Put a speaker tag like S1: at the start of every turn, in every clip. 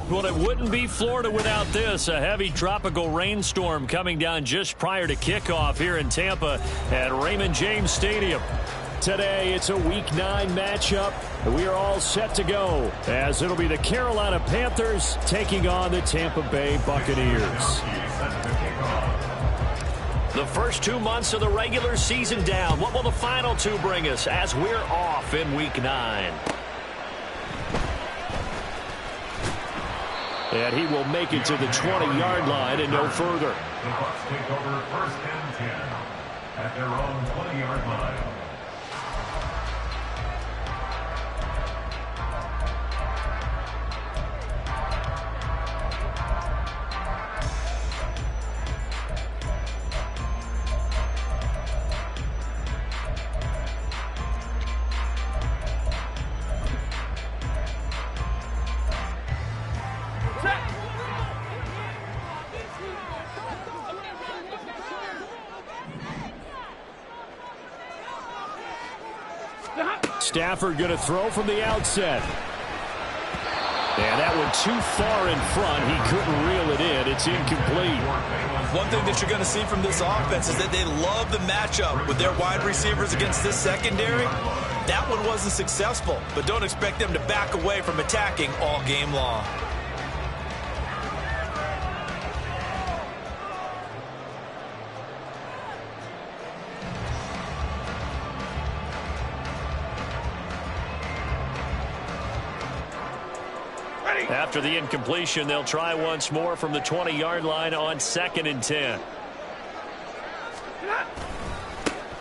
S1: Well, it wouldn't be Florida without this. A heavy tropical rainstorm coming down just prior to kickoff here in Tampa at Raymond James Stadium. Today, it's a Week 9 matchup. We are all set to go as it'll be the Carolina Panthers taking on the Tampa Bay Buccaneers. The first 2 months of the regular season down. What will the final 2 bring us as we're off in Week 9? And he will make it to the 20-yard line and no further.
S2: The Bucs take over 1st and 10 at their own 20-yard line.
S1: Stafford going to throw from the outset. And that one too far in front. He couldn't reel it in. It's incomplete.
S3: One thing that you're going to see from this offense is that they love the matchup with their wide receivers against this secondary. That one wasn't successful, but don't expect them to back away from attacking all game long.
S1: After the incompletion, they'll try once more from the 20-yard line on 2nd and 10.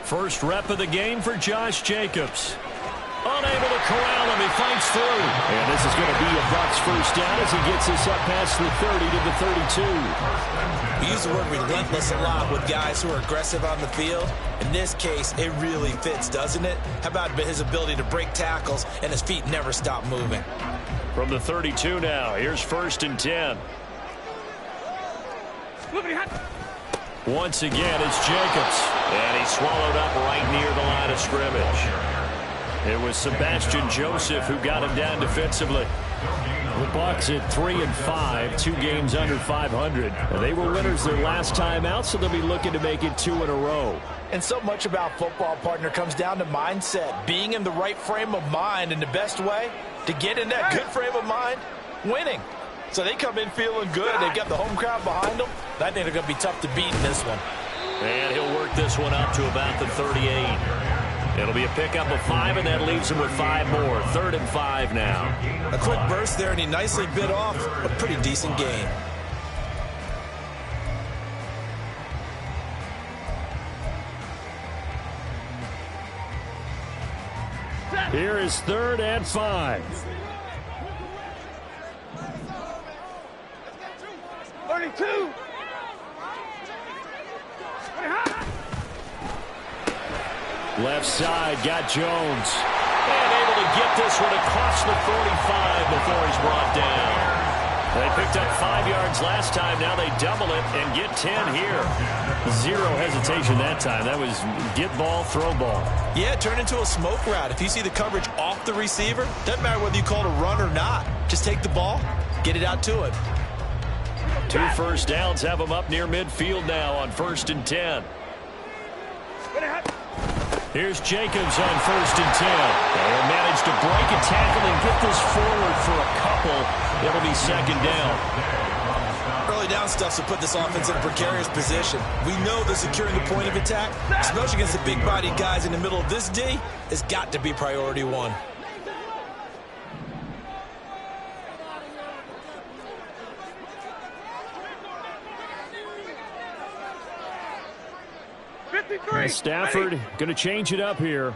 S1: First rep of the game for Josh Jacobs. Unable to corral him. He fights through. And this is going to be a Bucs first down as he gets us up past the 30 to the 32.
S3: We use the word relentless a lot with guys who are aggressive on the field. In this case, it really fits, doesn't it? How about his ability to break tackles and his feet never stop moving?
S1: From the 32 now, here's 1st and 10. Once again, it's Jacobs. And he's swallowed up right near the line of scrimmage. It was Sebastian Joseph who got him down defensively. The Bucs at 3-5, 2 games under 500. They were winners their last time out, so they'll be looking to make it 2 in a row.
S3: And so much about football, partner, comes down to mindset. Being in the right frame of mind, and the best way to get in that good frame of mind, winning. So they come in feeling good. They've got the home crowd behind them. I think they're going to be tough to beat in this one.
S1: And he'll work this one up to about the 38. It'll be a pickup of 5, and that leaves him with 5 more. 3rd and 5 now.
S3: A quick burst there, and he nicely bit off a pretty decent gain.
S1: Here is 3rd and 5.
S4: 32.
S1: Left side, got Jones. And able to get this one across the 45 before he's brought down. They picked up 5 yards last time. Now they double it and get 10 here. 0 hesitation that time. That was get ball, throw ball.
S3: Yeah, it turned into a smoke route. If you see the coverage off the receiver, doesn't matter whether you call it a run or not. Just take the ball, get it out to him.
S1: 2 first downs have him up near midfield now on 1st and 10. Here's Jacobs on 1st and 10. They'll manage to break a tackle and get this forward for a couple. It'll be 2nd down.
S3: Early down stuff to put this offense in a precarious position. We know that securing the point of attack, especially against the big-bodied guys in the middle of this D, has got to be priority 1.
S1: And Stafford going to change it up here.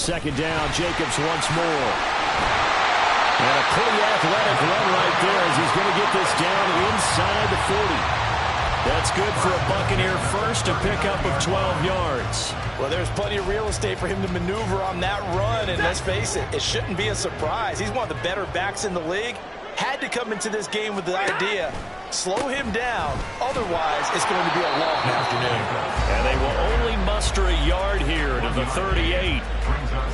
S1: 2nd down, Jacobs once more. And a pretty athletic run right there as he's going to get this down inside the 40. That's good for a Buccaneer first, a pickup of 12 yards.
S3: Well, there's plenty of real estate for him to maneuver on that run, and let's face it, it shouldn't be a surprise. He's one of the better backs in the league. Had to come into this game with the idea Slow him down. Otherwise, it's going to be a long afternoon.
S1: And they will only muster a yard here to the 38.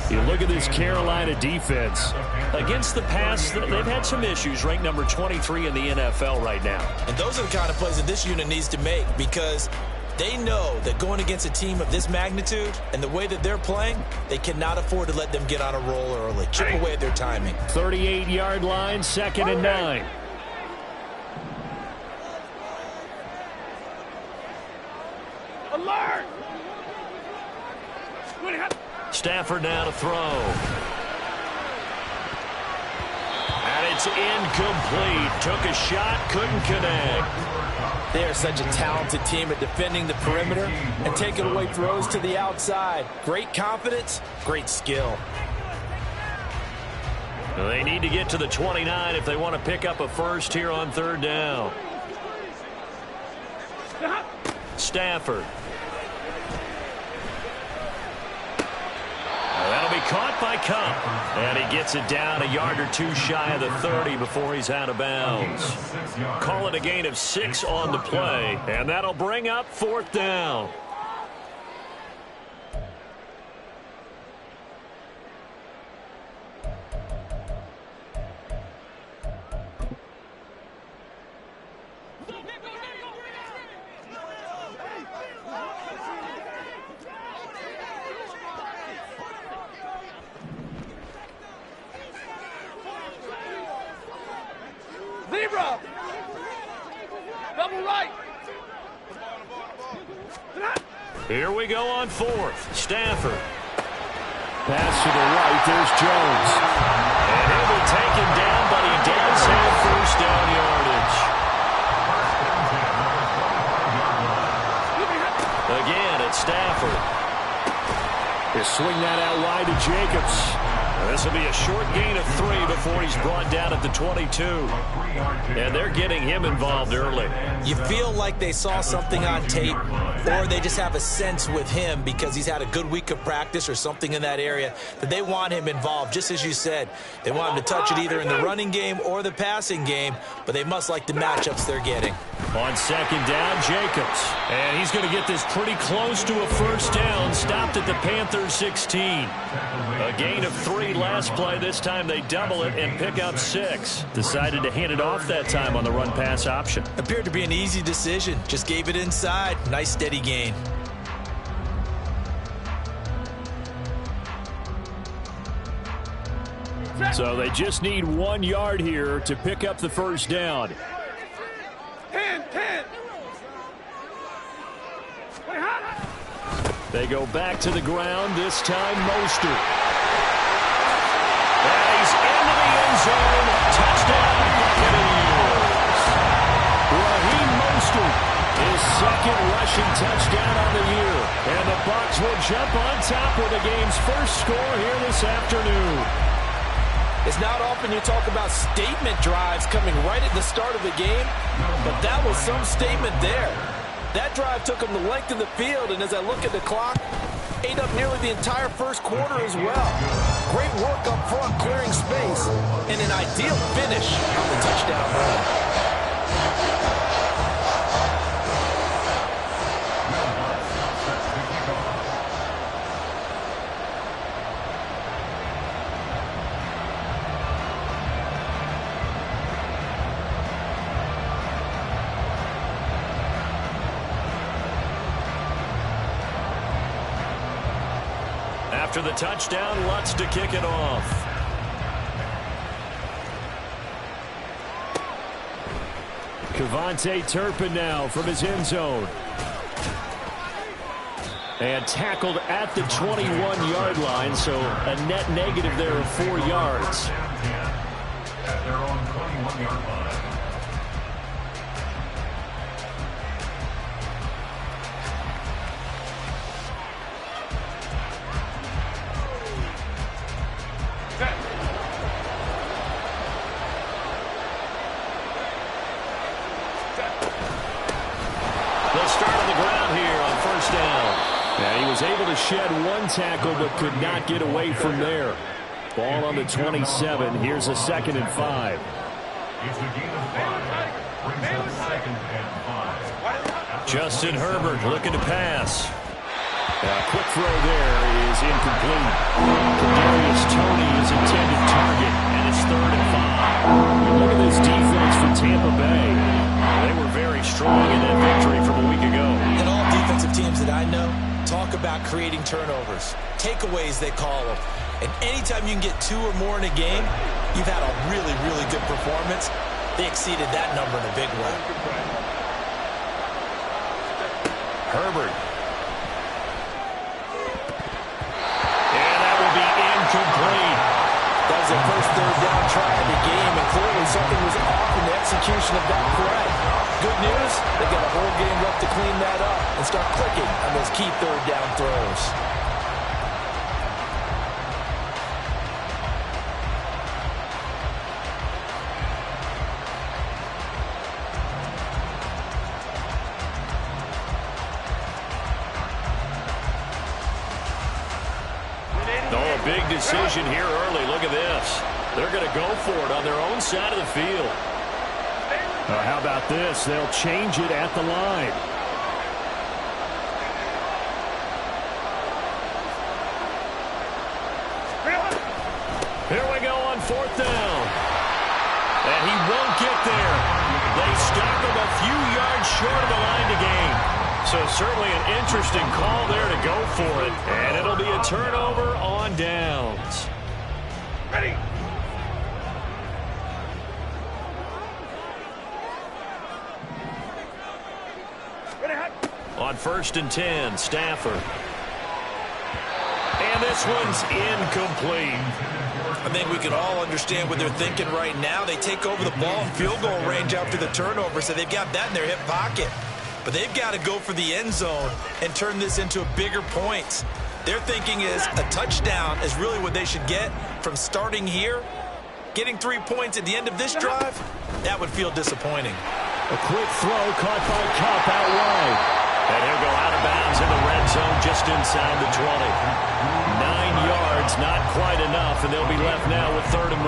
S1: You look at this Carolina defense. Against the pass, they've had some issues. Ranked number 23 in the NFL right now.
S3: And those are the kind of plays that this unit needs to make, because they know that going against a team of this magnitude and the way that they're playing, they cannot afford to let them get on a roll early. Chip away at their timing.
S1: 38-yard line, 2nd and 9.
S4: Alert!
S1: Stafford now to throw. And it's incomplete. Took a shot, couldn't connect.
S3: They are such a talented team at defending the perimeter and taking away throws to the outside. Great confidence, great skill.
S1: They need to get to the 29 if they want to pick up a first here on 3rd down. Stafford. That'll be caught by Cup. And he gets it down a yard or two shy of the 30 before he's out of bounds. Call it a gain of 6 on the play. And that'll bring up 4th down.
S4: Zebra! Double right!
S1: Here we go on 4th. Stafford. Pass to the right. There's Jones. And he'll be taken down, but he does have 1st down yardage. Again, it's Stafford. They swing that out wide to Jacobs. This will be a short gain of 3 before he's brought down at the 22. And they're getting him involved early.
S3: You feel like they saw something on tape, or they just have a sense with him because he's had a good week of practice or something in that area that they want him involved, just as you said. They want him to touch it either in the running game or the passing game, but they must like the matchups they're getting.
S1: On 2nd down, Jacobs. And he's going to get this pretty close to a 1st down. Stopped at the Panthers 16. A gain of 3 last play. This time they double it and pick up 6. Decided to hand it off that time on the run-pass option.
S3: Appeared to be an easy decision. Just gave it inside. Nice steady gain.
S1: So they just need 1 yard here to pick up the 1st down.
S4: 10.
S1: They go back to the ground, this time Mostert. And he's into the end zone. Touchdown, Buccaneers. Raheem Mostert, his 2nd rushing touchdown on the year. And the Bucs will jump on top with the game's first score here this afternoon.
S3: It's not often you talk about statement drives coming right at the start of the game, but that was some statement there. That drive took them the length of the field, and as I look at the clock, ate up nearly the entire 1st quarter as well. Great work up front, clearing space, and an ideal finish on the touchdown run.
S1: After the touchdown, Lutz to kick it off. Kevontae Turpin now from his end zone. And tackled at the 21-yard line, so a net negative there of 4 yards.
S2: At their own 21-yard line.
S1: Able to shed 1 tackle but could not get away from there. Ball on the 27. Here's a 2nd and 5.
S2: It's a gain of 5. Brings up 2nd and 5.
S1: Justin Herbert looking to pass. Quick throw there is incomplete. Kadarius Toney is intended target, and it's 3rd and 5. Look at this defense for Tampa Bay. They were very strong in that victory from a week ago.
S3: And all defensive teams that I know talk about creating turnovers. Takeaways, they call them. And anytime you can get 2 or more in a game, you've had a really, really good performance. They exceeded that number in a big way.
S1: Herbert. And that will be incomplete.
S3: That was their first 3rd down try of the game, and clearly something was off in the execution of that play. Good news, they got a whole game left to clean that up and start clicking on those key 3rd down throws.
S1: Big decision here early. Look at this. They're going to go for it on their own side of the field.
S5: How about this? They'll change it at the line.
S1: Here we go on 4th down. And he won't get there. They stop him a few yards short of the line to gain. So certainly an interesting call there to go for it. And it'll be a turnover on downs.
S4: Ready.
S1: On 1st and 10, Stafford. And this one's incomplete.
S3: I think we can all understand what they're thinking right now. They take over the ball in field goal range after the turnover, so they've got that in their hip pocket. But they've got to go for the end zone and turn this into a bigger point. Their thinking is a touchdown is really what they should get from starting here. Getting 3 points at the end of this drive, that would feel disappointing.
S5: A quick throw caught by Kupp out wide.
S1: And he'll go out of bounds in the red zone just inside the 20. 9 yards, not quite enough, and they'll be left now with 3rd and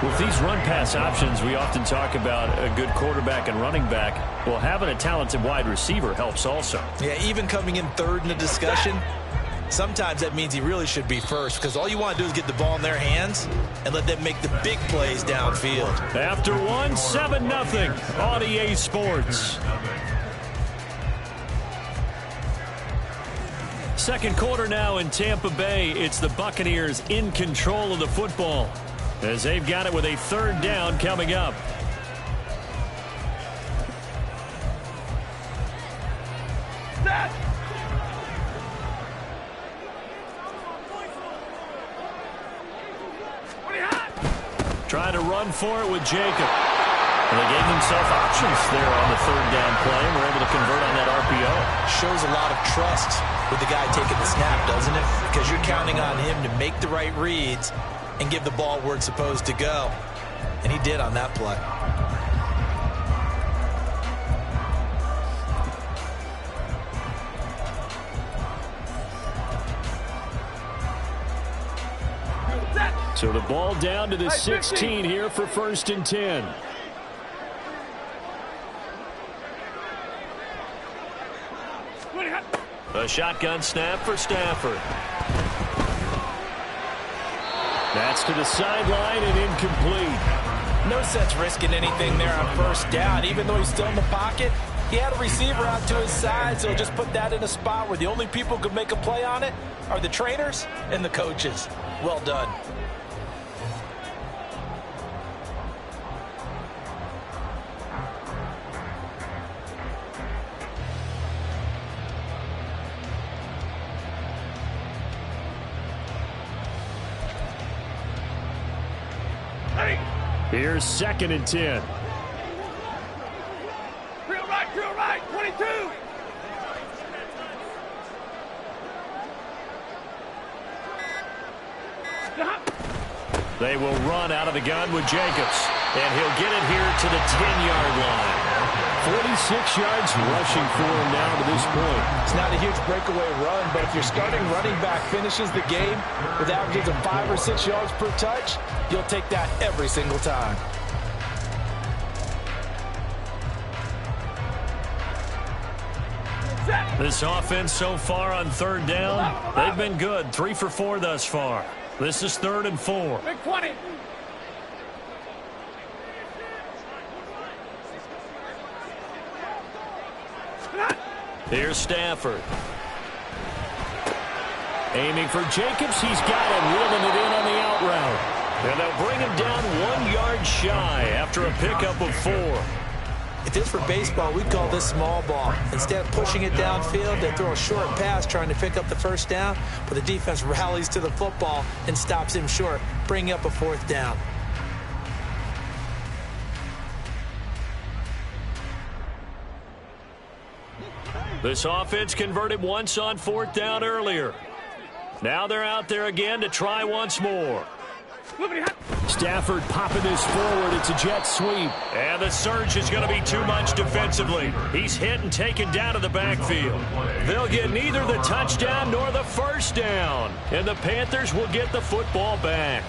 S1: 1.
S5: With these run-pass options, we often talk about a good quarterback and running back. Well, having a talented wide receiver helps also.
S3: Yeah, even coming in 3rd in the discussion, sometimes that means he really should be first, because all you want to do is get the ball in their hands and let them make the big plays downfield.
S5: After 7-0 on EA Sports. Second quarter now in Tampa Bay. It's the Buccaneers in control of the football as they've got it with a 3rd down coming up. Trying to run for it with Jacob.
S1: And they gave themselves options there on the 3rd down play and were able to convert on that RPO.
S3: Shows a lot of trust with the guy taking the snap, doesn't it? Because you're counting on him to make the right reads and give the ball where it's supposed to go. And he did on that play.
S5: So the ball down to the 16 here for 1st and 10.
S1: A shotgun snap for Stafford.
S5: That's to the sideline and incomplete.
S3: No sense risking anything there on 1st down. Even though he's still in the pocket, he had a receiver out to his side, so just put that in a spot where the only people who could make a play on it are the trainers and the coaches. Well done.
S5: Here's 2nd and 10.
S4: Real right, 22.
S1: They will run out of the gun with Jacobs. And he'll get it here to the 10-yard line.
S5: 46 yards rushing for him now to this point.
S3: It's not a huge breakaway run, but if your starting running back finishes the game with averages of 5 or 6 yards per touch, you'll take that every single time.
S5: This offense so far on third down, they've been good. 3 for 4 thus far. This is 3rd and 4.
S4: Big 20.
S5: Here's Stafford. Aiming for Jacobs. He's got him, reeling it in on the out route. And they'll bring him down 1 yard shy after a pickup of 4.
S3: If this were baseball, we'd call this small ball. Instead of pushing it downfield, they throw a short pass trying to pick up the first down, but the defense rallies to the football and stops him short, bringing up a 4th down.
S5: This offense converted once on 4th down earlier. Now they're out there again to try once more. Stafford popping this forward. It's a jet sweep. And the surge is going to be too much defensively. He's hit and taken down to the backfield. They'll get neither the touchdown nor the first down. And the Panthers will get the football back.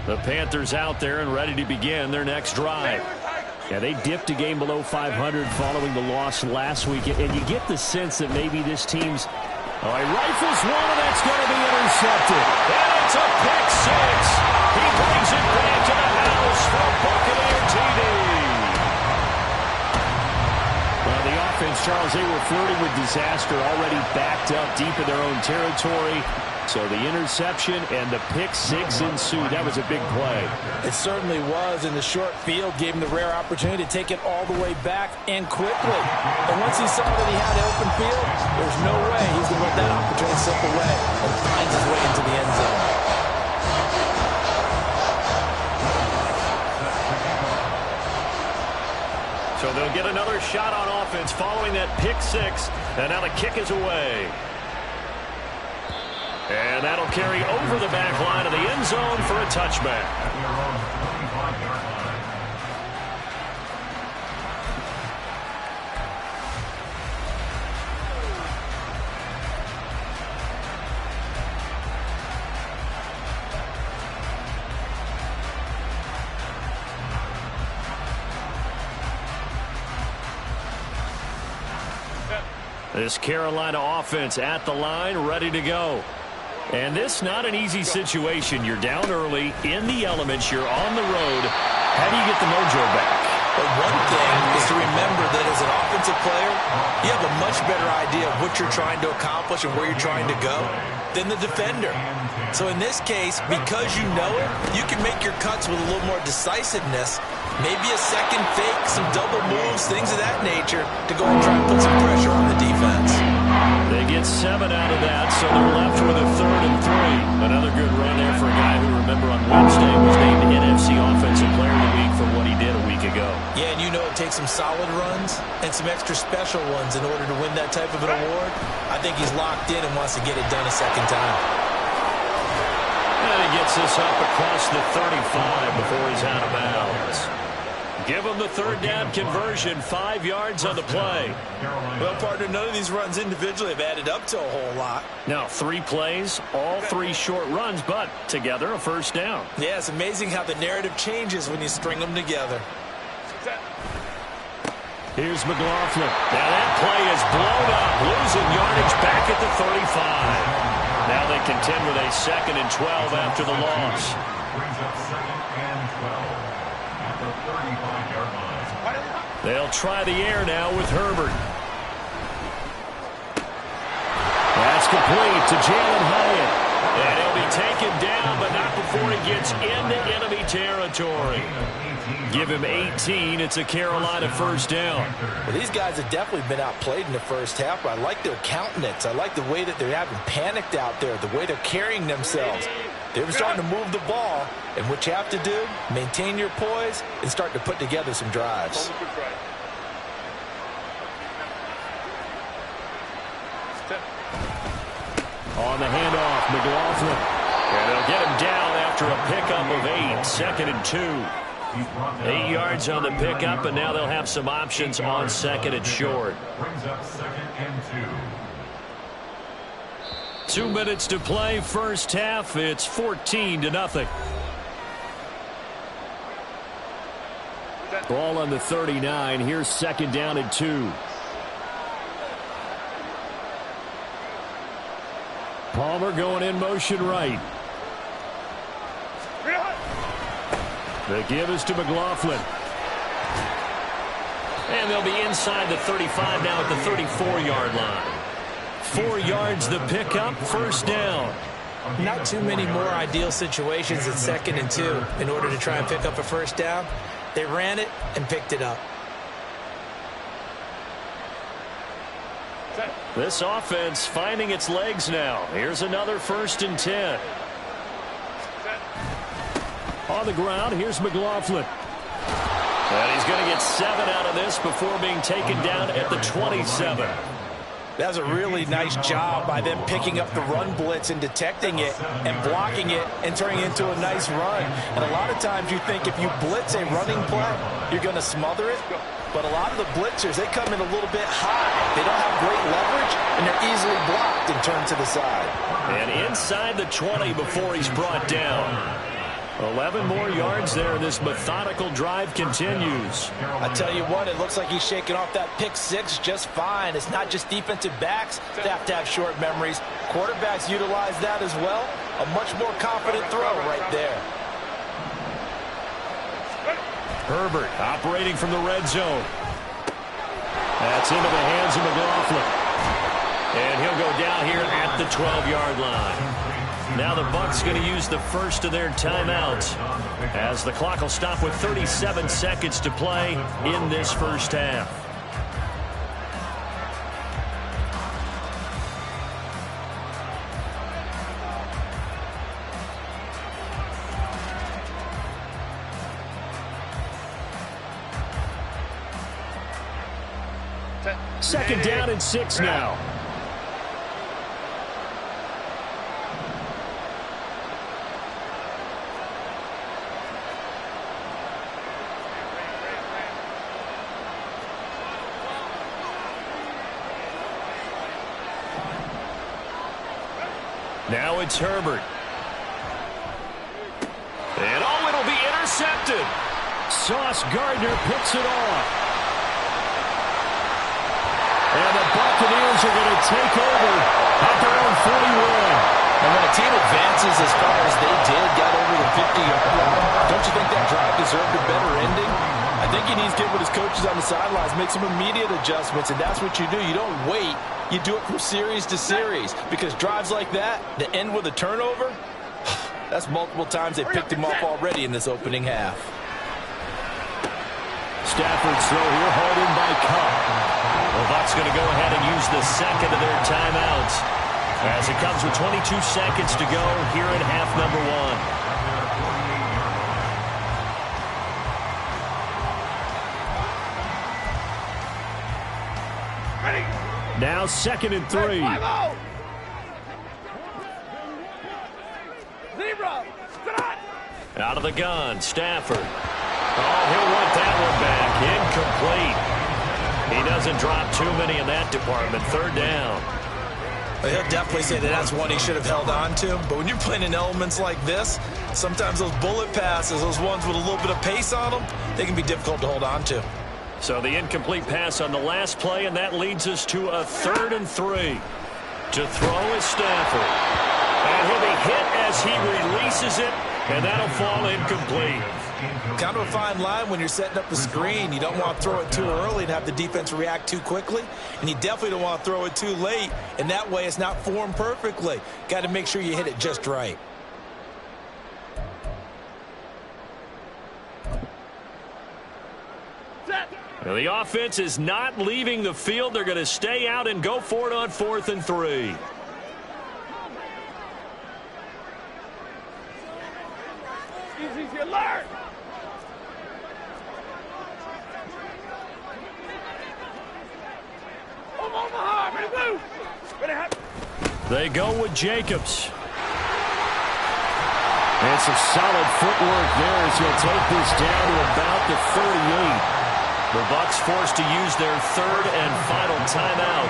S5: The Panthers out there and ready to begin their next drive. Yeah, they dipped a game below 500 following the loss last week, and you get the sense that maybe this team's... Oh, he rifles one, and that's going to be intercepted. And it's a pick 6. He brings it back to the house for Buccaneer TD. Well, the offense, Charles, they were flirting with disaster, already backed up deep in their own territory. So the interception and the pick 6 ensued. That was a big play.
S3: It certainly was, and the short field gave him the rare opportunity to take it all the way back and quickly. And once he saw that he had an open field, there's no way he's going to let that opportunity slip away and finds his way into the end zone.
S5: So they'll get another shot on offense following that pick 6, and now the kick is away. And that'll carry over the back line of the end zone for a touchback. This Carolina offense at the line, ready to go. And this not an easy situation. You're down early, in the elements, you're on the road. How do you get the mojo back?
S3: But one thing is to remember that as an offensive player, you have a much better idea of what you're trying to accomplish and where you're trying to go than the defender. So in this case, because you know it, you can make your cuts with a little more decisiveness, maybe a second fake, some double moves, things of that nature, to go and try and put some pressure on the defense.
S5: They get 7 out of that, so they're left with a 3rd and 3. Another good run there for a guy who, remember, on Wednesday was named NFC Offensive Player of the Week for what he did a week ago.
S3: Yeah, and you know it takes some solid runs and some extra special ones in order to win that type of an award. I think he's locked in and wants to get it done a second time.
S5: And he gets this up across the 35 before he's out of bounds. Give him the 3rd down conversion, 5 yards on the play.
S3: Well, partner, none of these runs individually have added up to a whole lot.
S5: Now, 3 plays, all 3 short runs, but together a first down.
S3: Yeah, it's amazing how the narrative changes when you string them together.
S5: Here's McLaughlin. Now that play is blown up, losing yardage back at the 35. Now they contend with a 2nd and 12 after the loss.
S2: Brings up 2nd and 12 at the 35-yard line.
S5: They'll try the air now with Herbert. That's complete to Jalen Hyatt. And he'll be taken down, but not before he gets into enemy territory. Give him 18. It's a Carolina first down.
S3: Well, these guys have definitely been outplayed in the first half, but I like their countenance. I like the way that they're having panicked out there, the way they're carrying themselves. They're starting to move the ball, and what you have to do, maintain your poise and start to put together some drives.
S5: On the handoff, McLaughlin. And they'll get him down after a pickup of 8, 2nd and 2. 8 yards on the pickup, and now they'll have some options on 2nd and short.
S2: Brings up 2nd and 2.
S5: 2 minutes to play first half. It's 14-0. Ball on the 39. Here's second down and 2. Palmer going in motion right. The give is to McLaughlin. And they'll be inside the 35 now at the 34-yard line. 4 yards the pickup, first down.
S3: Not too many more ideal situations at 2nd and 2 in order to try and pick up a first down. They ran it and picked it up.
S5: This offense finding its legs now. Here's another 1st and 10. On the ground, here's McLaughlin. And he's going to get 7 out of this before being taken down at the 27.
S3: That was a really nice job by them picking up the run blitz and detecting it and blocking it and turning it into a nice run. And a lot of times you think if you blitz a running play, you're going to smother it. But a lot of the blitzers, they come in a little bit high. They don't have great leverage, and they're easily blocked and turned to the side.
S5: And inside the 20 before he's brought down. 11 more yards there. This methodical drive continues.
S3: I tell you what, it looks like he's shaking off that pick 6 just fine. It's not just defensive backs that have to have short memories. Quarterbacks utilize that as well. A much more confident throw right there.
S5: Herbert operating from the red zone. That's into the hands of McLaughlin. And he'll go down here at the 12-yard line. Now the Bucs going to use the first of their timeouts as the clock will stop with 37 seconds to play in this first half. Second down and 6 now. Now it's Herbert. And oh, it'll be intercepted. Sauce Gardner picks it off. And the Buccaneers are going to take over at their own 41.
S3: And when a team advances as far as they did, got over the 50-yard line, don't you think that drive deserved a better ending? I think he needs to get with his coaches on the sidelines, make some immediate adjustments, and that's what you do. You don't wait. You do it from series to series, because drives like that, to end with a turnover, that's multiple times they picked him up already in this opening half.
S5: Stafford's throw here, hauled in by Cup. The Bucs going to go ahead and use the second of their timeouts as it comes with 22 seconds to go here in half number 1. Now 2nd and 3. Out of the gun, Stafford. Oh, he'll want that one back. Incomplete. He doesn't drop too many in that department. 3rd down.
S3: He'll definitely say that that's one he should have held on to. But when you're playing in elements like this, sometimes those bullet passes, those ones with a little bit of pace on them, they can be difficult to hold on to.
S5: So the incomplete pass on the last play, and that leads us to a 3rd and 3. To throw is Stafford. And he'll be hit as he releases it, and that'll fall incomplete.
S3: Kind of a fine line when you're setting up the screen. You don't want to throw it too early and have the defense react too quickly. And you definitely don't want to throw it too late, and that way it's not formed perfectly. Got to make sure you hit it just right.
S5: Now the offense is not leaving the field. They're going to stay out and go for it on 4th and 3.
S4: Easy, alert! Omaha, ready to move! Ready,
S5: they go with Jacobs. And some solid footwork there as he'll take this down to about the 38. The Bucs forced to use their third and final timeout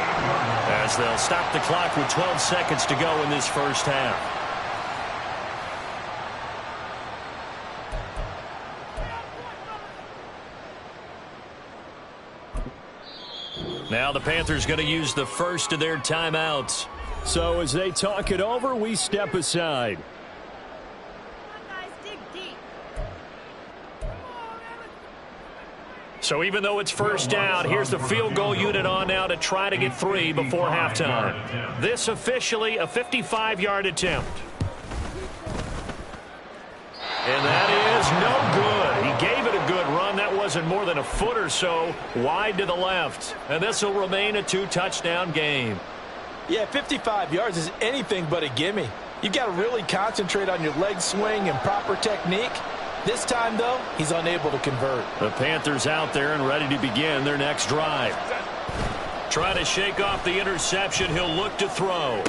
S5: as they'll stop the clock with 12 seconds to go in this first half. Now the Panthers going to use the first of their timeouts. So as they talk it over, we step aside. So even though it's first down, here's the field goal unit on now to try to get 3 before halftime. This officially a 55-yard attempt. And that is no good. He gave it a good run. That wasn't more than a foot or so wide to the left. And this will remain a 2-touchdown game.
S3: Yeah, 55 yards is anything but a gimme. You've got to really concentrate on your leg swing and proper technique. This time, though, he's unable to convert.
S5: The Panthers out there and ready to begin their next drive. Trying to shake off the interception. He'll look to throw.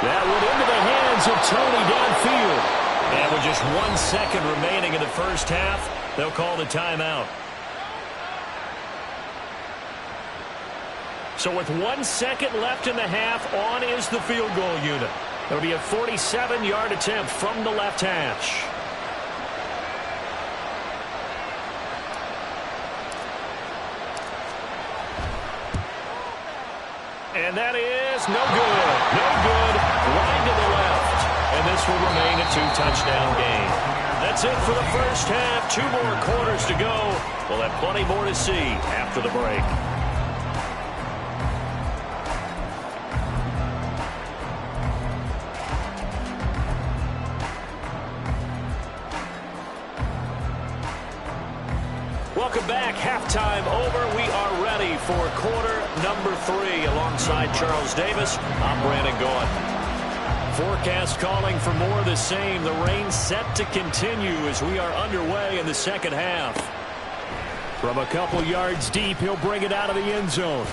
S5: That went into the hands of Tony downfield. And with just 1 second remaining in the first half, they'll call the timeout. So with 1 second left in the half, on is the field goal unit. It'll be a 47-yard attempt from the left hash. And that is no good. No good. Right to the left. And this will remain a 2-touchdown game. That's it for the first half. 2 more quarters to go. We'll have plenty more to see after the break. Welcome back. Halftime over. We are ready for quarter number 3. Alongside Charles Davis, I'm Brandon Gaughan. Forecast calling for more of the same. The rain set to continue as we are underway in the second half. From a couple yards deep, he'll bring it out of the end zone.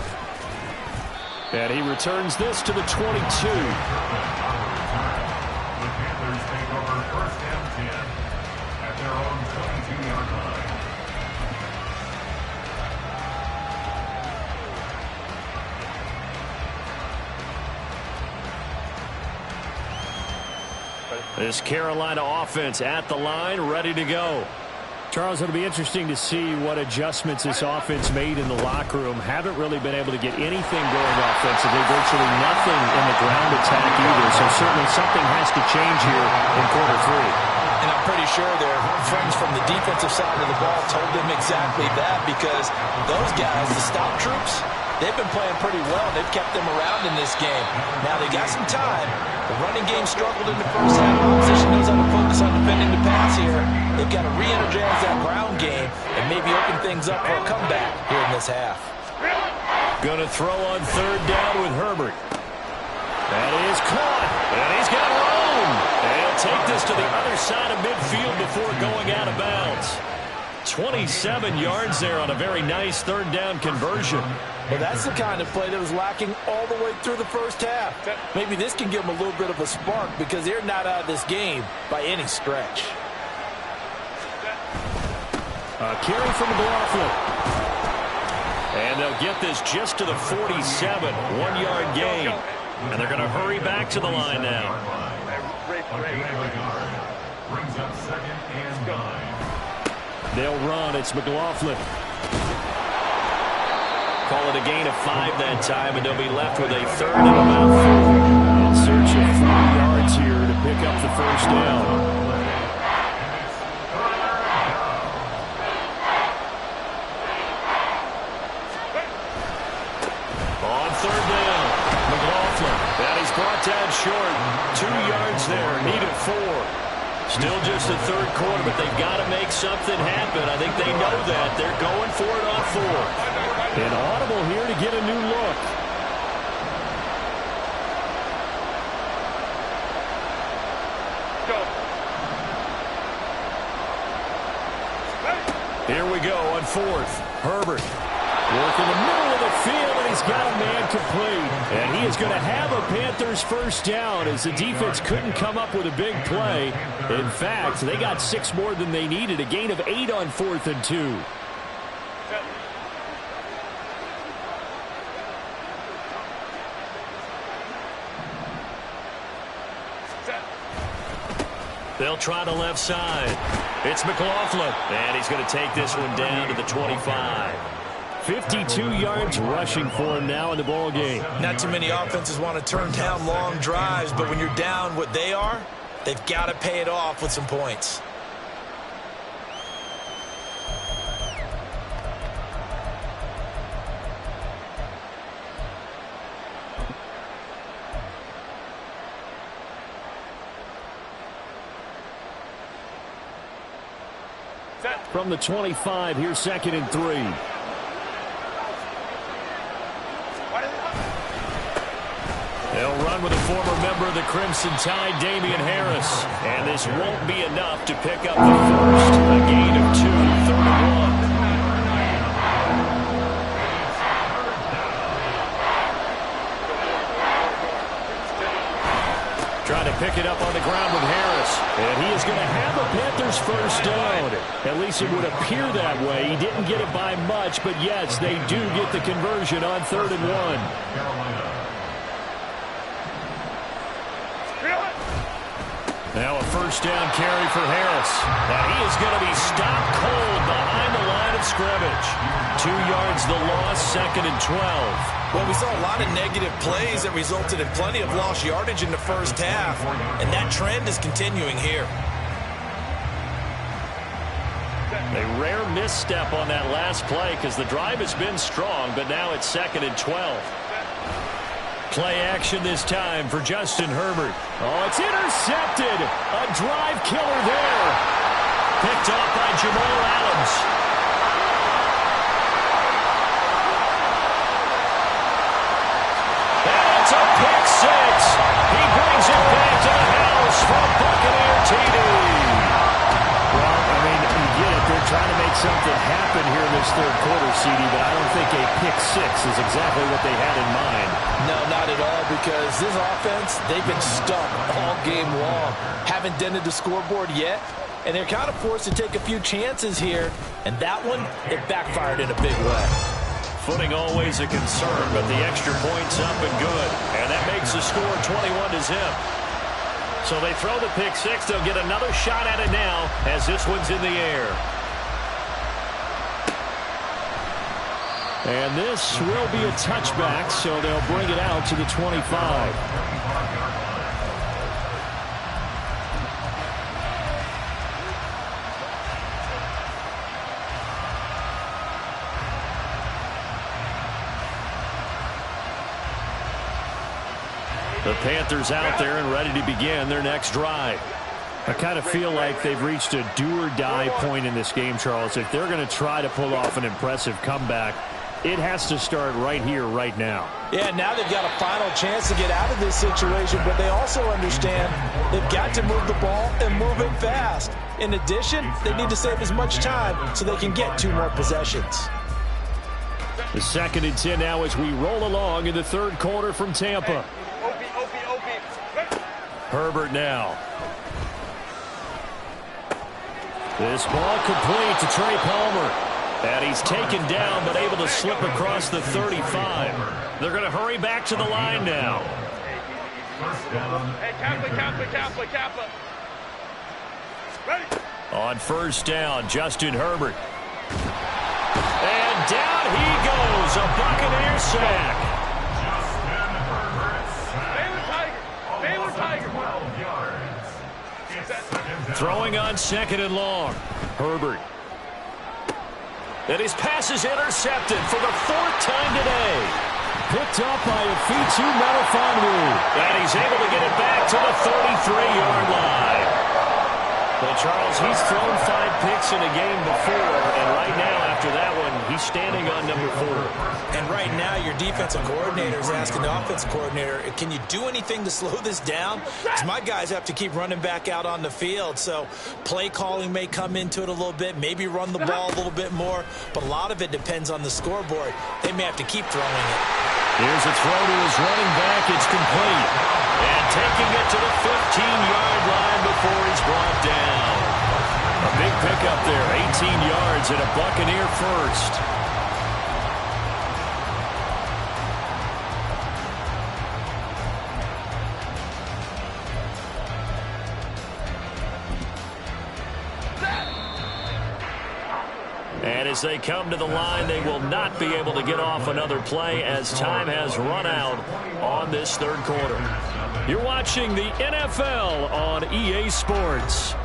S5: And he returns this to the 22.
S2: The Panthers take over first and 10 at their own 22-yard line.
S5: This Carolina offense at the line, ready to go. Charles, it'll be interesting to see what adjustments this offense made in the locker room. Haven't really been able to get anything going offensively, virtually nothing in the ground attack either. So certainly something has to change here in quarter 3.
S3: And I'm pretty sure their friends from the defensive side of the ball told them exactly that, because those guys, the stop troops, they've been playing pretty well. They've kept them around in this game. Now they got some time. The running game struggled in the first half. Opposition knows how to focus on defending the pass here. They've got to re-energize that ground game and maybe open things up for a comeback here in this half.
S5: Going to throw on third down with Herbert. That is caught. And he's got room. And he'll take this to the other side of midfield before going out of bounds. 27 yards there on a very nice third down conversion.
S3: Well, that's the kind of play that was lacking all the way through the first half. Maybe this can give them a little bit of a spark, because they're not out of this game by any stretch.
S5: A carry from McLaughlin. And they'll get this just to the 47, 1-yard gain. And they're going to hurry back to the line now.
S2: Brings up second and 9.
S5: They'll run. It's McLaughlin. Call it a gain of 5 that time, and they'll be left with a third and about 4. In search of 4 yards here to pick up the first down. On third down, McLaughlin. And he's brought down short. 2 yards there, needed 4. Still just the third quarter, but they've got to make something happen. I think they know that. They're going for it on 4th. An audible here to get a new look. Here we go on 4th. Herbert working the middle of the field, and he's got a man complete. And he is going to have a Panthers first down, as the defense couldn't come up with a big play. In fact, they got 6 more than they needed. A gain of 8 on 4th and 2. They'll try the left side. It's McLaughlin, and he's going to take this one down to the 25. 52 yards rushing for him now in the ball game.
S3: Not too many offenses want to turn down long drives, but when you're down what they are, they've got to pay it off with some points.
S5: From the 25, here's 2nd and 3. They'll run with a former member of the Crimson Tide, Damian Harris. And this won't be enough to pick up the first. A gain of 2, 3rd and 1. Trying to pick it up on the ground with Harris. And he is going to have a Panthers first down. At least it would appear that way. He didn't get it by much, but yes, they do get the conversion on 3rd and 1. Now a first down carry for Harris. And he is going to be stopped cold behind the line of scrimmage. 2 yards the loss, 2nd and 12.
S3: Well, we saw a lot of negative plays that resulted in plenty of lost yardage in the first half, and that trend is continuing here.
S5: A rare misstep on that last play because the drive has been strong, but now it's 2nd and 12. Play action this time for Justin Herbert. Oh, it's intercepted. A drive killer there. Picked off by Jamal Adams. And it's a pick six. He brings it back to the house from Buccaneer TD. Well, I mean, you get it. They're trying to make something happen here in this 3rd quarter, CD, but I don't think a pick six is exactly what they had in mind.
S3: No, not at all, because this offense, they've been stuck all game long. Haven't dented the scoreboard yet, and they're kind of forced to take a few chances here, and that one, it backfired in a big way.
S5: Footing always a concern, but the extra point's up and good, and that makes the score 21-0. So they throw the pick six. They'll get another shot at it now as this one's in the air. And this will be a touchback, so they'll bring it out to the 25. The Panthers out there and ready to begin their next drive. I kind of feel like they've reached a do-or-die point in this game, Charles. If they're going to try to pull off an impressive comeback, it has to start right here, right now.
S3: Yeah, now they've got a final chance to get out of this situation, but they also understand they've got to move the ball and move it fast. In addition, they need to save as much time so they can get 2 more possessions.
S5: The 2nd and 10 now as we roll along in the 3rd quarter from Tampa. Herbert now. This ball complete to Trey Palmer. And he's taken down, but able to slip across the 35. They're going to hurry back to the line now.
S4: Hey, Kappa. Ready?
S5: On first down, Justin Herbert. And down he goes, a Buccaneer sack.
S4: Baylor Tiger.
S2: 12 yards.
S5: Throwing on 2nd and long. Herbert. And his pass is intercepted for the 4th time today. Picked up by Afitu Melifonwu. And he's able to get it back to the 33-yard line. Well, Charles, he's thrown 5 picks in a game before, and right now, after that one, he's standing on number 4.
S3: And right now, your defensive coordinator is asking the offensive coordinator, can you do anything to slow this down? Because my guys have to keep running back out on the field, so play calling may come into it a little bit, maybe run the ball a little bit more, but a lot of it depends on the scoreboard. They may have to keep throwing it.
S5: Here's a throw to his running back. It's complete. And taking it to the 15-yard line before he's brought down. A big pickup there, 18 yards and a Buccaneer first. And as they come to the line, they will not be able to get off another play as time has run out on this third quarter. You're watching the NFL on EA Sports.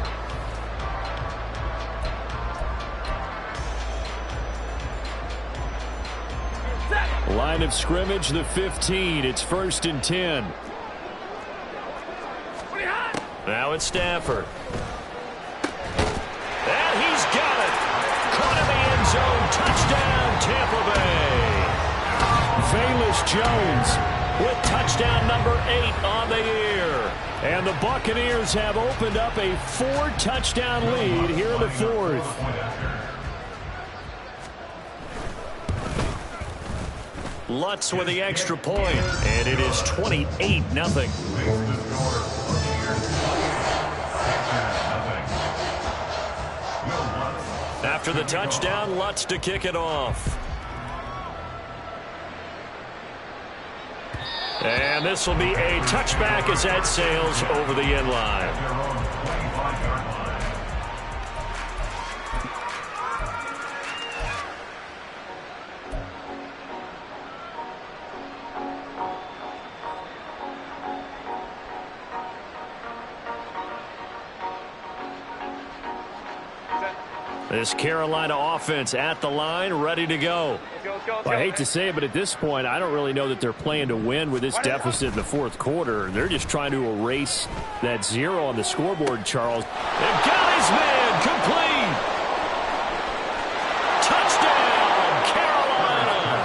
S5: Line of scrimmage, the 15. It's 1st and 10. Now it's Stafford. And he's got it. Caught in the end zone. Touchdown, Tampa Bay. Velus Jones with touchdown number 8 on the year. And the Buccaneers have opened up a 4-touchdown lead here in the 4th. Lutz with the extra point, and it is 28-0. After the touchdown, Lutz to kick it off. And this will be a touchback as that sails over the end line. This Carolina offense at the line, ready to go.
S4: Let's go.
S6: I hate to say it, but at this point, I don't really know that they're playing to win with this deficit in the 4th quarter. They're just trying to erase that 0 on the scoreboard, Charles.
S5: And got his man complete. Touchdown, Carolina.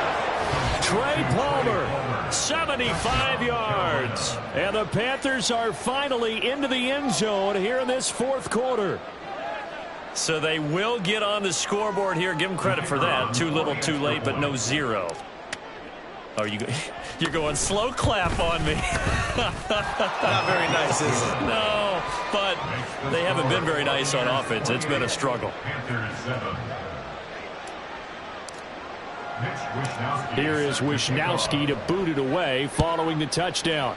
S5: Trey Palmer, 75 yards. And the Panthers are finally into the end zone here in this 4th quarter. So they will get on the scoreboard here. Give them credit for that. Too little, too late, but no 0. Oh, you're going slow clap on me.
S3: Not very nice, is it?
S5: No, but they haven't been very nice on offense. It's been a struggle.
S6: Here is Wisnowski to boot it away following the touchdown.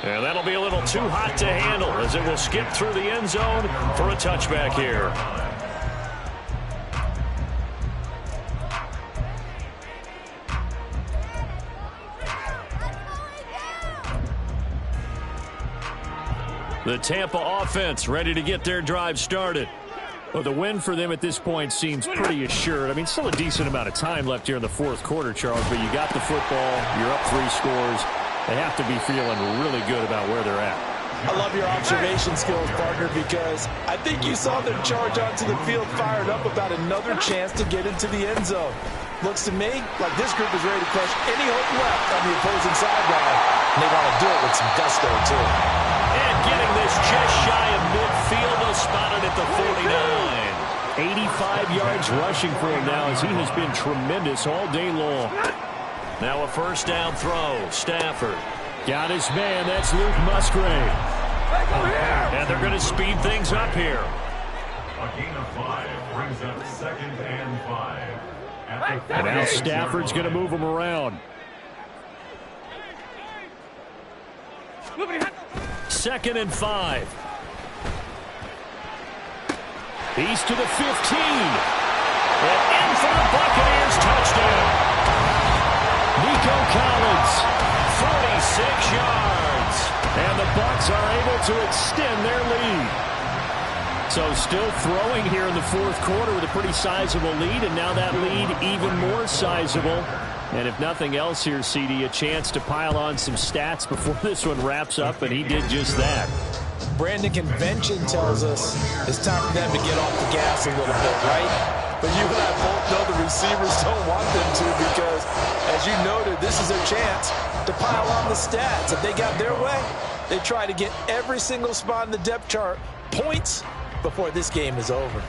S5: And that'll be a little too hot to handle as it will skip through the end zone for a touchback here. The Tampa offense ready to get their drive started.
S6: Well, the win for them at this point seems pretty assured. I mean, still a decent amount of time left here in the 4th quarter, Charles, but you got the football, you're up 3 scores. They have to be feeling really good about where they're at.
S3: I love your observation skills, partner, because I think you saw them charge onto the field fired up about another chance to get into the end zone. Looks to me like this group is ready to crush any hope left on the opposing sideline. And they want to do it with some gusto, too.
S5: And getting this just shy of midfield, they'll spot it at the 49.
S6: 85 yards rushing for him now as he has been tremendous all day long.
S5: Now a first down throw. Stafford.
S6: Got his man. That's Luke Musgrave.
S5: And they're going to speed things up here.
S2: A gain of 5 brings up 2nd and 5.
S6: And now Stafford's going to move him around. 2nd and 5. He's to the 15.
S5: And in for the Buccaneers touchdown.
S6: Nico Collins,
S5: 46 yards.
S6: And the Bucs are able to extend their lead. So still throwing here in the 4th quarter with a pretty sizable lead, and now that lead even more sizable. And if nothing else here, CD, a chance to pile on some stats before this one wraps up, and he did just that.
S3: Brandon, convention tells us it's time for them to get off the gas a little bit, right? But you and I both know the receivers don't want them to because, as you noted, this is their chance to pile on the stats. If they got their way, they try to get every single spot in the depth chart points before this game is over.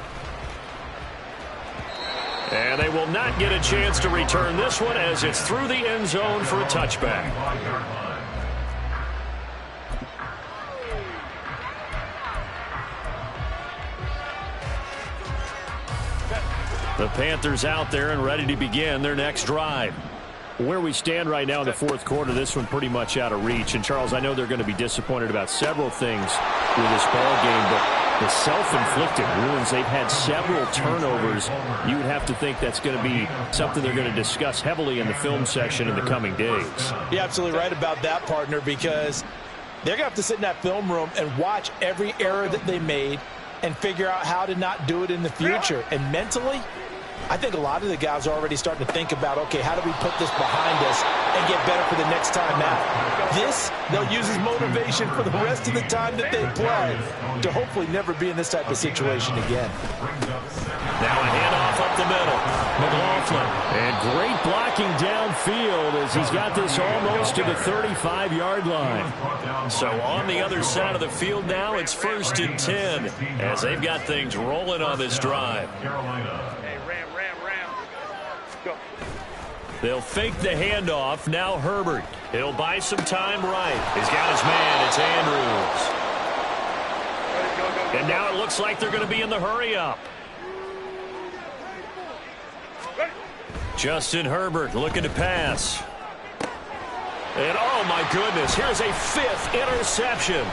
S5: And they will not get a chance to return this one as it's through the end zone for a touchback. The Panthers out there and ready to begin their next drive.
S6: Where we stand right now in the 4th quarter, this one pretty much out of reach. And, Charles, I know they're going to be disappointed about several things with this ball game, but The self-inflicted wounds, they've had several turnovers. You would have to think that's going to be something they're going to discuss heavily in the film session in the coming days.
S3: You're absolutely right about that, partner, because they're going to have to sit in that film room and watch every error that they made and figure out how to not do it in the future. And mentally, I think a lot of the guys are already starting to think about, okay, how do we put this behind us and get better for the next time out? This, they'll use as motivation for the rest of the time that they play to hopefully never be in this type of situation again.
S5: Now a handoff up the middle. McLaughlin.
S6: And great blocking downfield as he's got this almost to the 35-yard line.
S5: So on the other side of the field now, it's 1st and 10 as they've got things rolling on this drive.
S4: Hey, ram. Go.
S5: They'll fake the handoff. Now Herbert. He'll buy some time right. He's got his man. It's Andrews. And now it looks like they're going to be in the hurry-up. Justin Herbert looking to pass. And oh my goodness, here's a 5th interception.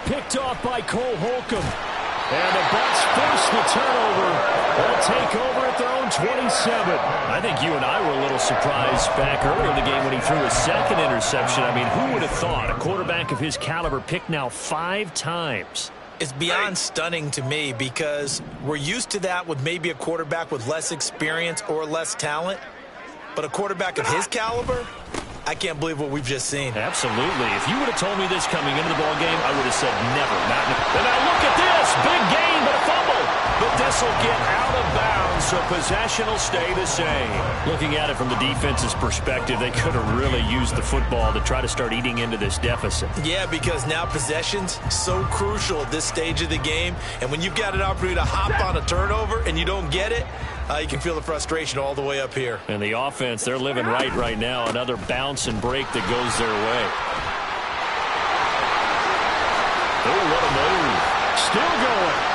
S6: Picked off by Cole Holcomb. And the Bucs force the turnover. They'll take over at their own 27.
S5: I think you and I were a little surprised back earlier in the game when he threw his 2nd interception. I mean, who would have thought a quarterback of his caliber picked now 5 times?
S3: It's beyond stunning to me because we're used to that with maybe a quarterback with less experience or less talent. But a quarterback of his caliber, I can't believe what we've just seen.
S5: Absolutely. If you would have told me this coming into the ballgame, I would have said never. And now look at this. Big gain, but a fumble. But this will get out of bounds, so possession will stay the same. Looking at it from the defense's perspective, they could have really used the football to try to start eating into this deficit.
S3: Yeah, because now possession's so crucial at this stage of the game. And when you've got an opportunity to hop on a turnover and you don't get it, you can feel the frustration all the way up here.
S5: And the offense, they're living right now. Another bounce and break that goes their way. Oh, what a move.
S6: Still going.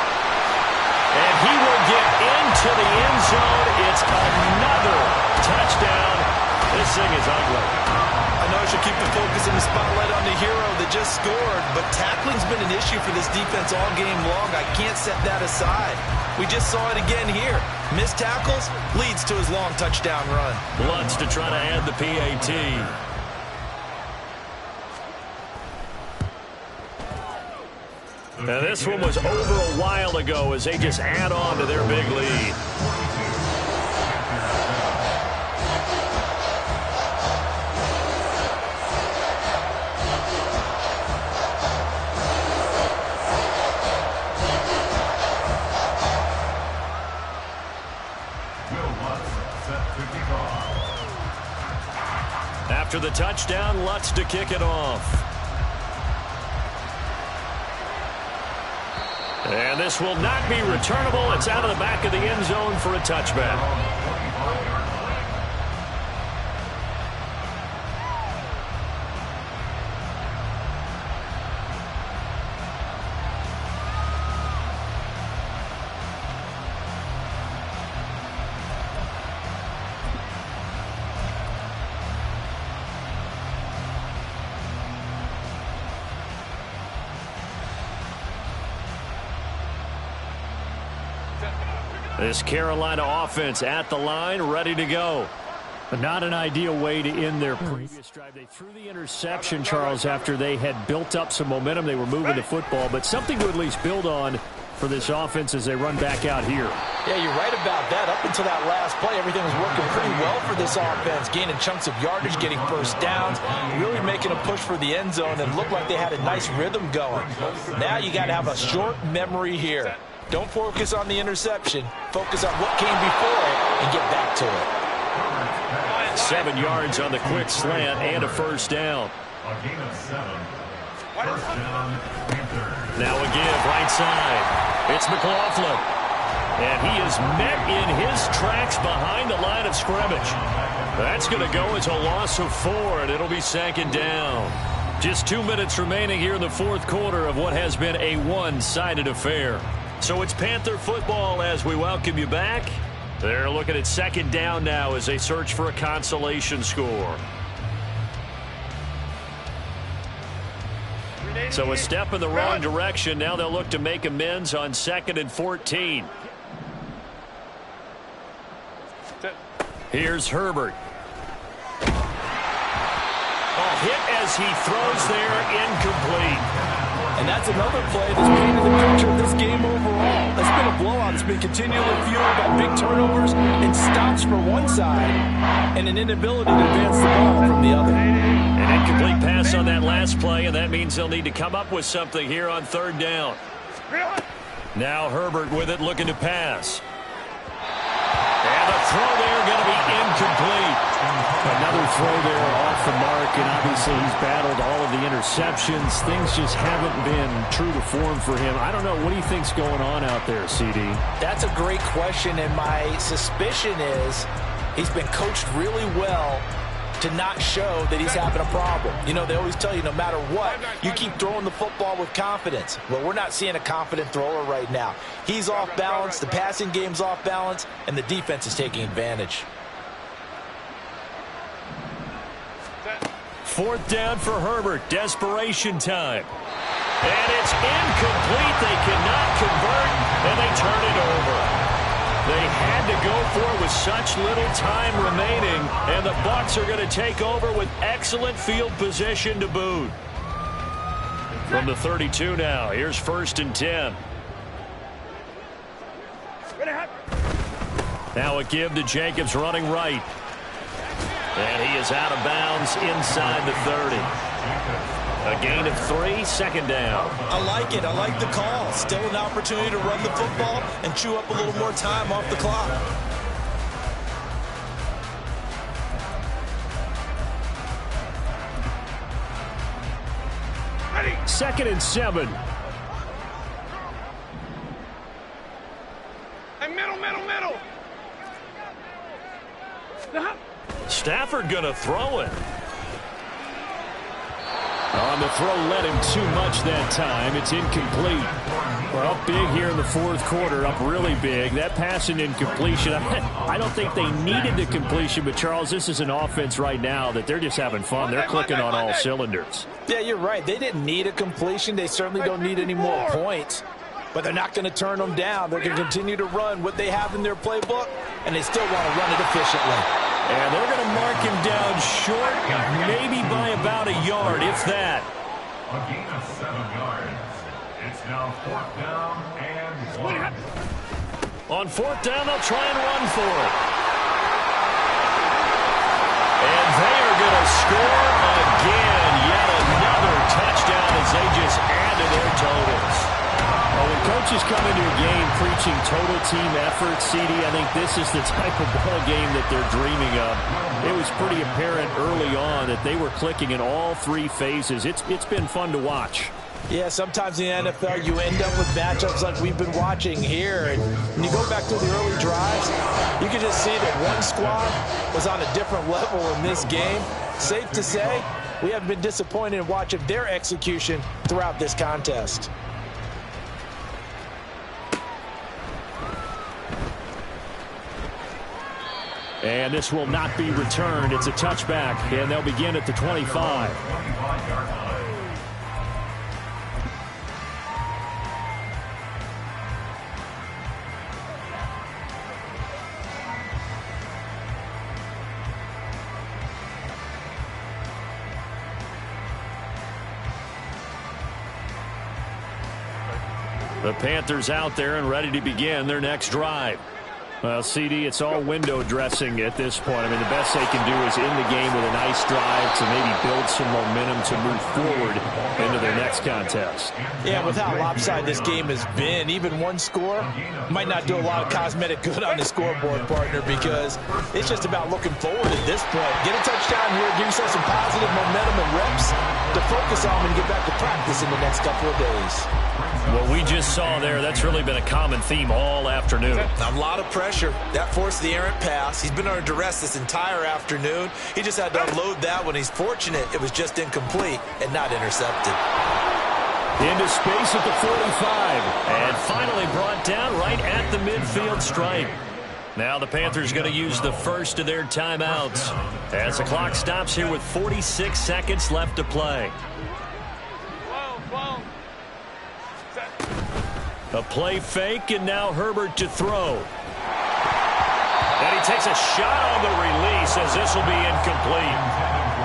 S5: And he will get into the end zone. It's another touchdown. This thing is ugly.
S3: I know I should keep the focus and the spotlight on the hero that just scored, but tackling's been an issue for this defense all game long. I can't set that aside. We just saw it again here. Missed tackles leads to his long touchdown run.
S5: Lutz to try to add the PAT. Now this one was over a while ago as they just add on to their big lead. After the touchdown, Lutz to kick it off. And this will not be returnable. It's out of the back of the end zone for a touchback. This Carolina offense at the line, ready to go.
S6: But not an ideal way to end their previous drive. They threw the interception, Charles, after they had built up some momentum. They were moving the football, but something to at least build on for this offense as they run back out here.
S3: Yeah, you're right about that. Up until that last play, everything was working pretty well for this offense, gaining chunks of yardage, getting first downs, really making a push for the end zone, and looked like they had a nice rhythm going. Now you got to have a short memory here. Don't focus on the interception. Focus on what came before it and get back to it.
S5: 7 yards on the quick slant and a first down.
S2: A gain of 7. First down, Panthers.
S5: Now a give right side. It's McLaughlin. And he is met in his tracks behind the line of scrimmage. That's going to go as a loss of 4, and it'll be second down. Just 2 minutes remaining here in the fourth quarter of what has been a one-sided affair. So it's Panther football as we welcome you back. They're looking at second down now as they search for a consolation score. So a step in the wrong direction. Now they'll look to make amends on 2nd and 14. Here's Herbert. Hit as he throws there, incomplete.
S3: And that's another play that's painted the picture of this game overall. It's been a blowout. It's been continually fueled by big turnovers and stops for one side and an inability to advance the ball from the other.
S5: An incomplete pass on that last play, and that means they'll need to come up with something here on 3rd down. Now Herbert with it, looking to pass. And the throw there going to be incomplete.
S6: Another throw there off the mark, and obviously he's battled all of the interceptions. Things just haven't been true to form for him. I don't know. What do you think's going on out there, CD?
S3: That's a great question, and my suspicion is he's been coached really well to not show that he's having a problem. You know, they always tell you no matter what, you keep throwing the football with confidence. Well, we're not seeing a confident thrower right now. He's off balance, the passing game's off balance, and the defense is taking advantage.
S5: 4th down for Herbert. Desperation time. And it's incomplete. They cannot convert, and they turn it over. They had to go for it with such little time remaining, and the Bucs are going to take over with excellent field position to boot. From the 32 now, here's 1st and 10. Now a give to Jacobs running right. And he is out of bounds inside the 30. A gain of 3, 2nd down.
S3: I like it. I like the call. Still an opportunity to run the football and chew up a little more time off the clock.
S6: Ready. 2nd and 7.
S4: Hey, middle.
S5: Stafford going to throw it.
S6: On the throw, led him too much that time. It's incomplete. We're up big here in the 4th quarter, up really big. That pass and incompletion, I don't think they needed the completion, but Charles, this is an offense right now that they're just having fun. They're clicking on all cylinders.
S3: Yeah, you're right. They didn't need a completion. They certainly don't need any more points. But they're not going to turn them down. They're going to continue to run what they have in their playbook, and they still want to run it efficiently.
S5: And they're going to mark him down short, maybe by about a yard, if that.
S2: A gain of 7 yards. It's now 4th down and 1.
S5: On 4th down, they'll try and run for it. And they are going to score again. Yet another touchdown as they just add to their totals.
S6: Well, when coaches come into a game preaching total team effort, CD, I think this is the type of ball game that they're dreaming of. It was pretty apparent early on that they were clicking in all 3 phases. It's been fun to watch.
S3: Yeah, sometimes in the NFL you end up with matchups like we've been watching here. And when you go back to the early drives, you can just see that one squad was on a different level in this game. Safe to say, we haven't been disappointed in watching their execution throughout this contest.
S6: And this will not be returned. It's a touchback, and they'll begin at the 25.
S5: The Panthers out there and ready to begin their next drive. Well, CD, it's all window dressing at this point. I mean, the best they can do is in the game with a nice drive to maybe build some momentum to move forward into their next contest.
S3: Yeah, with how lopsided this game has been, even one score might not do a lot of cosmetic good on the scoreboard, partner, because it's just about looking forward at this point. Get a touchdown here, give yourself some positive momentum and reps to focus on when you get back to practice in the next couple of days.
S5: What we just saw there, that's really been a common theme all afternoon.
S3: A lot of pressure. That forced the errant pass. He's been under duress this entire afternoon. He just had to unload that one. He's fortunate it was just incomplete and not intercepted.
S5: Into space at the 45. And finally brought down right at the midfield stripe. Now the Panthers going to use the first of their timeouts as the clock stops here with 46 seconds left to play.
S4: 12. Set.
S5: A play fake, and now Herbert to throw. And he takes a shot on the release as this will be incomplete.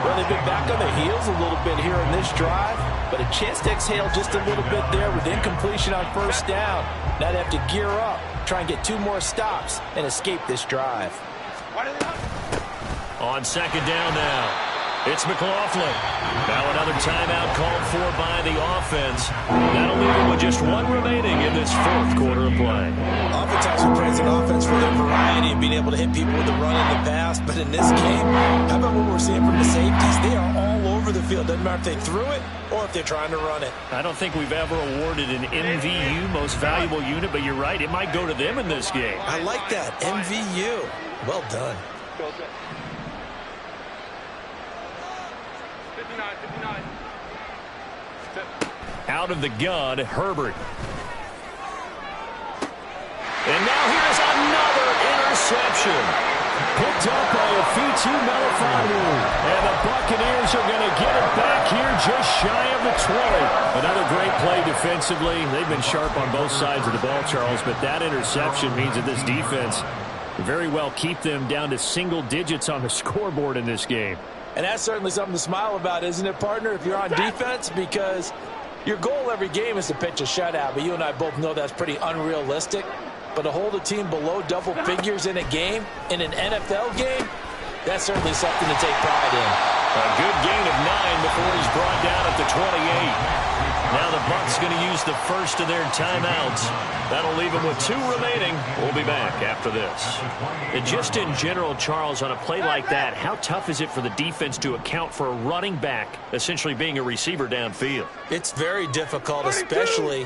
S3: Well, they've been back on their heels a little bit here in this drive, but a chance to exhale just a little bit there with incompletion on first down. Now they have to gear up, try and get 2 more stops, and escape this drive.
S5: On second down now, it's McLaughlin. Now another timeout called for by the offense. That'll leave them with just 1 remaining in this 4th quarter of play.
S3: Oftentimes we praise an offense for their variety and being able to hit people with the run in the pass, but in this game, how about what we're seeing from the safeties? They are all over the field. Doesn't matter if they threw it or if they're trying to run it.
S5: I don't think we've ever awarded an MVU, most valuable unit, but you're right, it might go to them in this game.
S3: I like that, MVU. Well done.
S4: 59, 59.
S5: Out of the gun, Herbert. And now here's another interception. Picked up by a Fitu Melifonwu. And the Buccaneers are going to get it back here just shy of the 20. Another great play defensively. They've been sharp on both sides of the ball, Charles, but that interception means that this defense can very well keep them down to single digits on the scoreboard in this game.
S3: And that's certainly something to smile about, isn't it, partner, if you're on defense? Because your goal every game is to pitch a shutout, but you and I both know that's pretty unrealistic. But to hold a team below double figures in a game, in an NFL game, that's certainly something to take pride in.
S5: A good gain of 9 before he's brought down at the 28. Now the Bucs going to use the first of their timeouts. That'll leave them with 2 remaining. We'll be back after this. And just in general, Charles, on a play like that, how tough is it for the defense to account for a running back essentially being a receiver downfield?
S3: It's very difficult, especially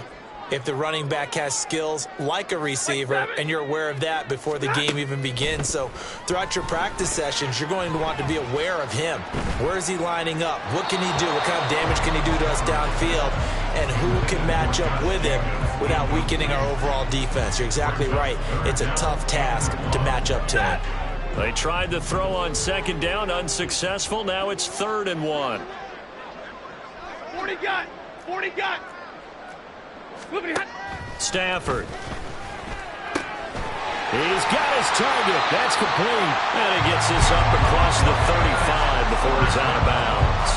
S3: if the running back has skills like a receiver, and you're aware of that before the game even begins. So throughout your practice sessions, you're going to want to be aware of him. Where is he lining up? What can he do? What kind of damage can he do to us downfield? And who can match up with him without weakening our overall defense? You're exactly right. It's a tough task to match up to him.
S5: They tried to throw on second down, unsuccessful. Now it's 3rd and 1.
S4: 40 gun! 40 gun!
S5: Stafford. He's got his target. That's complete. And he gets this up across the 35 before he's out of bounds.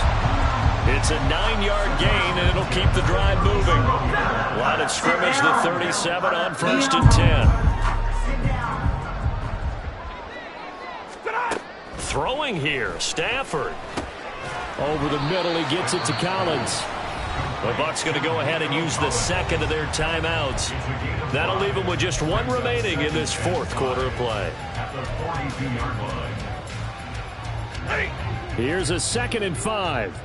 S5: It's a 9-yard gain, and it'll keep the drive moving. Line of scrimmage, the 37 on 1st and 10. Throwing here, Stafford. Over the middle, he gets it to Collins. The Bucs going to go ahead and use the second of their timeouts. That'll leave them with just 1 remaining in this 4th quarter of play. Here's a 2nd and 5.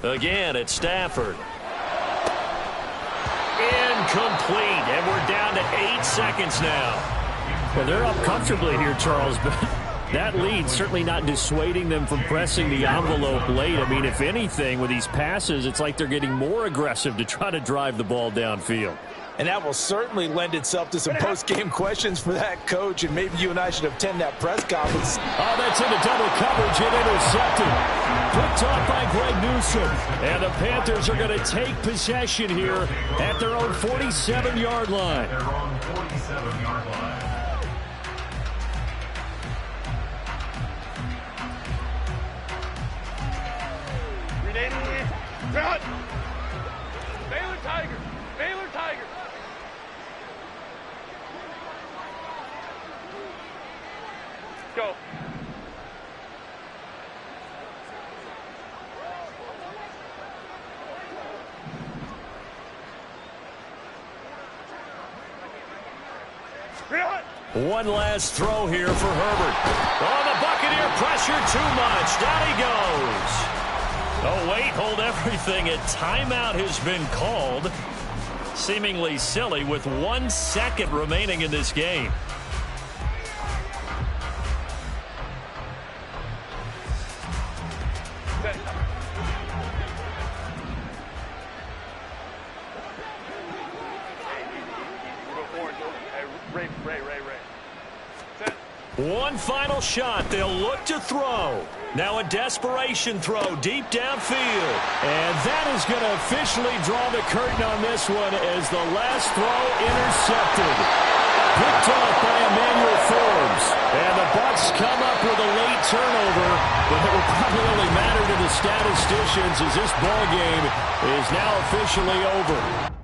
S5: Again, it's Stafford. Incomplete, and we're down to 8 seconds now. Well, they're up comfortably here, Charles, but that lead certainly not dissuading them from pressing the envelope late. I mean, if anything, with these passes, it's like they're getting more aggressive to try to drive the ball downfield.
S3: And that will certainly lend itself to some post-game questions for that coach, and maybe you and I should attend that press conference.
S5: Oh, that's into double coverage and intercepted. Picked off by Greg Newsome. And the Panthers are going to take possession here at their own 47-yard line.
S4: Baylor Tigers! Baylor Tigers! Go.
S5: One last throw here for Herbert. Oh, the Buccaneer pressure too much. Down he goes. Oh, wait, hold everything. A timeout has been called. Seemingly silly with 1 second remaining in this game.
S4: Ray. Set.
S5: One final shot. They'll look to throw. Now a desperation throw deep downfield. And that is going to officially draw the curtain on this one as the last throw intercepted. Picked off by Emmanuel Forbes. And the Bucs come up with a late turnover, but it will probably only matter to the statisticians as this ball game is now officially over.